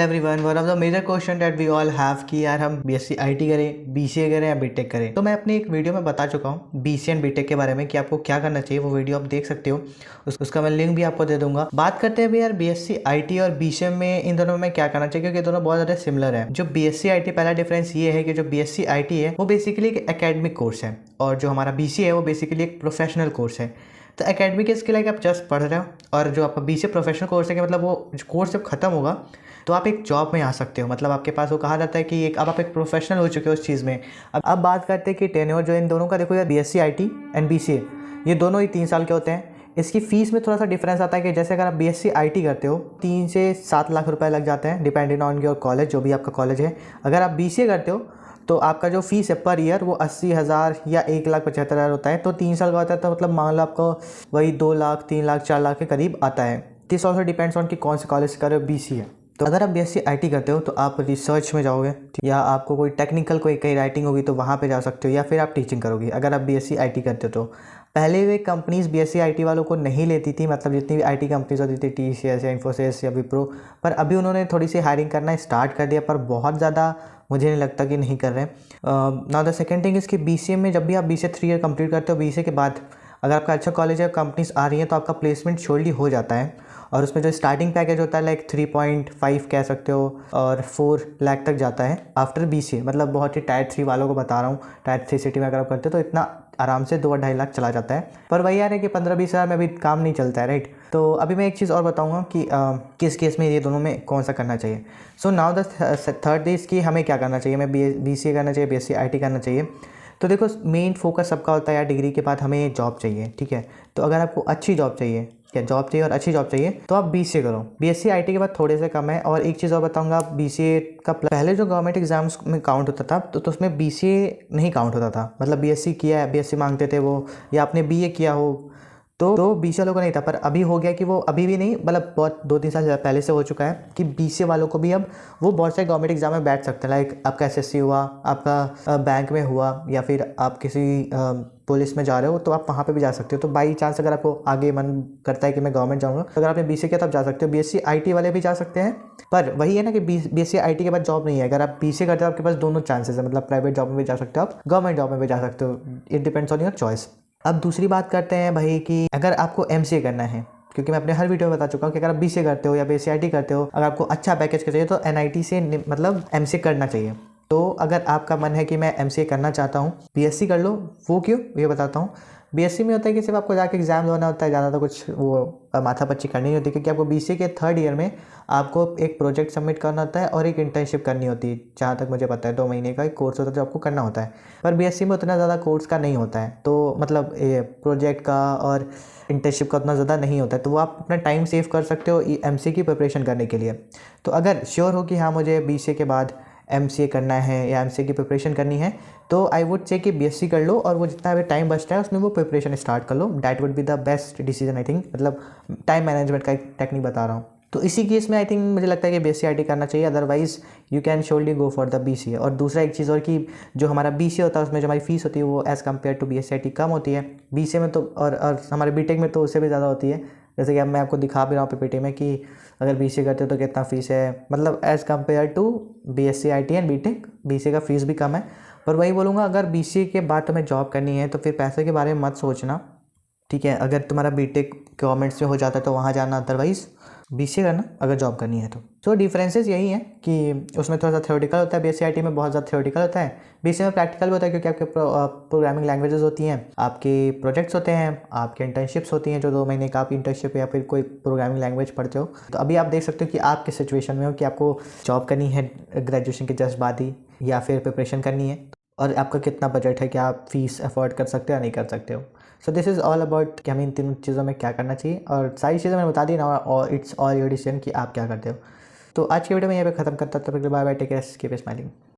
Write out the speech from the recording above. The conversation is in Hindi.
Everyone, one of the major question that we all have कि यार हम बीएससी आईटी करें, बीसीए करें या बीटेक करें। तो मैं अपनी एक वीडियो में बता चुका हूँ बीसीए एंड बीटेक के बारे में कि आपको क्या करना चाहिए। वो वीडियो आप देख सकते हो, उसका मैं लिंक भी आपको दे दूंगा। बात करते हैं अभी यार बीएससी आईटी और बीसीए में, इन दोनों में क्या करना चाहिए, क्योंकि दोनों बहुत ज़्यादा सिमिलर है। जो बीएससी आईटी, पहला डिफरेंस ये है कि जो बीएससी आईटी है वो बेसिकली एक एकेडमिक कोर्स है और जो हमारा बीसीए है वो बेसिकली एक प्रोफेशनल कोर्स है। तो एकेडमिक इसके लाइक आप जस्ट पढ़ रहे हो, और जो आपका बीसीए प्रोफेशनल कोर्स है कि मतलब वो कोर्स जब खत्म होगा तो आप एक जॉब में आ सकते हो। मतलब आपके पास वो कहा जाता है कि एक अब आप एक प्रोफेशनल हो चुके हो उस चीज़ में। अब बात करते हैं कि टेन्योर जो इन दोनों का, देखो यार बीएससी आईटी एंड बीसीए ये दोनों ही 3 साल के होते हैं। इसकी फ़ीस में थोड़ा सा डिफरेंस आता है कि जैसे अगर आप बीएससी आईटी करते हो 3 से 7 लाख रुपए लग जाते हैं डिपेंडिंग ऑन योर कॉलेज, जो भी आपका कॉलेज है। अगर आप बीसीए करते हो तो आपका जो फीस है पर ईयर वो 80,000 या 1,75,000 होता है। तो 3 साल का होता है, तो मतलब मान लो आपको वही 2 लाख, 3 लाख, 4 लाख के करीब आता है। दिस ऑल्सो डिपेंड्स ऑन कि कौन से कॉलेज से कर रहे हो बीसीए। तो अगर आप बीएससी आईटी करते हो तो आप रिसर्च में जाओगे, या आपको कोई टेक्निकल कोई कहीं राइटिंग होगी तो वहाँ पे जा सकते हो, या फिर आप टीचिंग करोगे अगर आप बीएससी आईटी करते हो। तो पहले वे कंपनीज बीएससी आईटी वालों को नहीं लेती थी, मतलब जितनी भी आईटी कंपनीज होती थी, टीसीएस या इन्फोसिस या विप्रो, पर अभी उन्होंने थोड़ी सी हायरिंग करना स्टार्ट कर दिया, पर बहुत ज़्यादा मुझे नहीं लगता कि नहीं कर रहे हैं। नाउ द सेकंड थिंग इसकी बीसीए में, जब भी आप बीसीए 3 ईयर कंप्लीट करते हो, बीसीए के बाद अगर आपका अच्छा कॉलेज है, कंपनीज आ रही हैं, तो आपका प्लेसमेंट श्योरली हो जाता है। और उसमें जो स्टार्टिंग पैकेज होता है लाइक 3.5 कह सकते हो, और 4 लाख तक जाता है आफ्टर बीसीए। मतलब बहुत ही टायर 3 वालों को बता रहा हूँ, टायर 3 सिटी में अगर आप करते हो तो इतना आराम से 2-2.5 लाख चला जाता है। पर वही यार है कि 15-20 हज़ार में अभी काम नहीं चलता है, राइट। तो अभी मैं एक चीज़ और बताऊँगा कि किस केस में ये दोनों में कौन सा करना चाहिए। So now the third is कि हमें क्या करना चाहिए, हमें बीसीए करना चाहिए, बीएससी आईटी करना चाहिए। तो देखो मेन फोकस सबका होता है यार, डिग्री के बाद हमें जॉब चाहिए, ठीक है। तो अगर आपको अच्छी जॉब चाहिए, क्या जॉब चाहिए और अच्छी जॉब चाहिए, तो आप बीसीए करो। बीएससी आईटी के बाद थोड़े से कम है। और एक चीज़ और बताऊंगा, बीसीए का पहले जो गवर्नमेंट एग्जाम्स में काउंट होता था तो उसमें बीसीए नहीं काउंट होता था। मतलब बीएससी किया है, बीएससी मांगते थे वो, या आपने बीए किया हो तो बीसीए वालों को नहीं था। पर अभी हो गया कि वो अभी भी नहीं, मतलब बहुत 2-3 साल पहले से हो चुका है कि बीसीए वालों को भी अब वो बहुत सारे गवर्नमेंट एग्जाम में बैठ सकते हैं। लाइक आपका एसएससी हुआ, आपका बैंक में हुआ, या फिर आप किसी पुलिस में जा रहे हो तो आप वहाँ पे भी जा सकते हो। तो बाई चांस अगर आपको आगे मन करता है कि मैं गवर्नमेंट जाऊँगा, तो अगर आपने बीसीए किया तो आप जा सकते हो। बीएससी आईटी वाले भी जा सकते हैं, पर वही है ना कि बीएससी आईटी के बाद जॉब नहीं है। अगर आप बीसीए करते हो आपके पास दोनों चांसेस है, मतलब प्राइवेट जॉब में भी जा सकते हो, आप गवर्नमेंट जॉब में भी जा सकते हो। It depends on your choice. अब दूसरी बात करते हैं भाई कि अगर आपको एमसीए करना है, क्योंकि मैं अपने हर वीडियो में बता चुका हूँ कि अगर आप बीसीए करते हो या बीएससी आईटी करते हो, अगर आपको अच्छा पैकेज चाहिए तो एनआईटी से मतलब एमसीए करना चाहिए। तो अगर आपका मन है कि मैं एमसीए करना चाहता हूँ, बीएससी कर लो। वो क्यों, ये बताता हूँ। बीएससी में होता है कि सिर्फ आपको जाके एग्जाम देना होता है, ज़्यादा तो कुछ वो माथापच्ची करनी नहीं होती, क्योंकि आपको बीसीए के 3rd ईयर में आपको एक प्रोजेक्ट सबमिट करना होता है और एक इंटर्नशिप करनी होती है। जहाँ तक मुझे पता है 2 महीने का एक कोर्स होता है जो आपको करना होता है। पर बीएससी में उतना ज़्यादा कोर्स का नहीं होता है, तो मतलब प्रोजेक्ट का और इंटर्नशिप का उतना ज़्यादा नहीं होता है। तो वो आप अपना टाइम सेव कर सकते हो एमसीए की प्रिपरेशन करने के लिए। तो अगर श्योर हो कि हाँ मुझे बीसीए के बाद एमसीए करना है या एमसीए की प्रिपरेशन करनी है, तो आई वुड से कि बीएससी कर लो, और वो जितना भी टाइम बचता है उसमें वो प्रिपरेशन स्टार्ट कर लो। That would be the best decision I think. मतलब टाइम मैनेजमेंट का एक टेक्निक बता रहा हूँ। तो इसी केस में आई थिंक मुझे लगता है कि बीएससी आईटी करना चाहिए, otherwise you can surely go for the BCA. और दूसरा एक चीज़ और कि जो हमारा बीसीए होता है उसमें जो हमारी फीस होती है वो as compare to BSc IT कम होती है। बीसीए में तो और हमारे बीटेक में तो उससे भी ज़्यादा होती है। जैसे कि अब मैं आपको दिखा भी रहा हूँ पीपीटी में कि अगर बीसीए करते हो तो कितना फ़ीस है, मतलब as compare to BSc IT and BTech BCA का फ़ीस भी कम है। पर वही बोलूँगा, अगर बीसीए के बाद तुम्हें जॉब करनी है तो फिर पैसे के बारे में मत सोचना, ठीक है। अगर तुम्हारा बीटेक गवर्नमेंट में हो जाता है तो वहाँ जाना, अदरवाइज बीसीए करना अगर जॉब करनी है तो। सो डिफरेंसेस यही हैं कि उसमें थोड़ा सा थ्योरेटिकल होता है, बीएससी आईटी में बहुत ज़्यादा थ्योरेटिकल होता है, बीसीए में प्रैक्टिकल भी होता है, क्योंकि आपके प्रोग्रामिंग लैंग्वेजेस होती हैं, आपके प्रोजेक्ट्स होते हैं, आपके इंटर्नशिप्स होती हैं, जो 2 महीने का आप इंटर्नशिप या फिर कोई प्रोग्रामिंग लैंग्वेज पढ़ते हो। तो अभी आप देख सकते हो कि आप किस सिचुएशन में हो, कि आपको जॉब करनी है ग्रेजुएशन के जस्ट बाद ही, या फिर प्रिपरेशन करनी है, और आपका कितना बजट है कि आप फीस अफोर्ड कर सकते हो या नहीं कर सकते हो। So this is all about कि हमें इन 3 चीज़ों में क्या करना चाहिए, और सारी चीज़ें मैंने बता दी ना, और इट्स ऑल योर डिसीजन कि आप क्या करते हो। तो आज की वीडियो में यहाँ पे ख़त्म करता हूँ। तब तक bye bye, take care, keep smiling.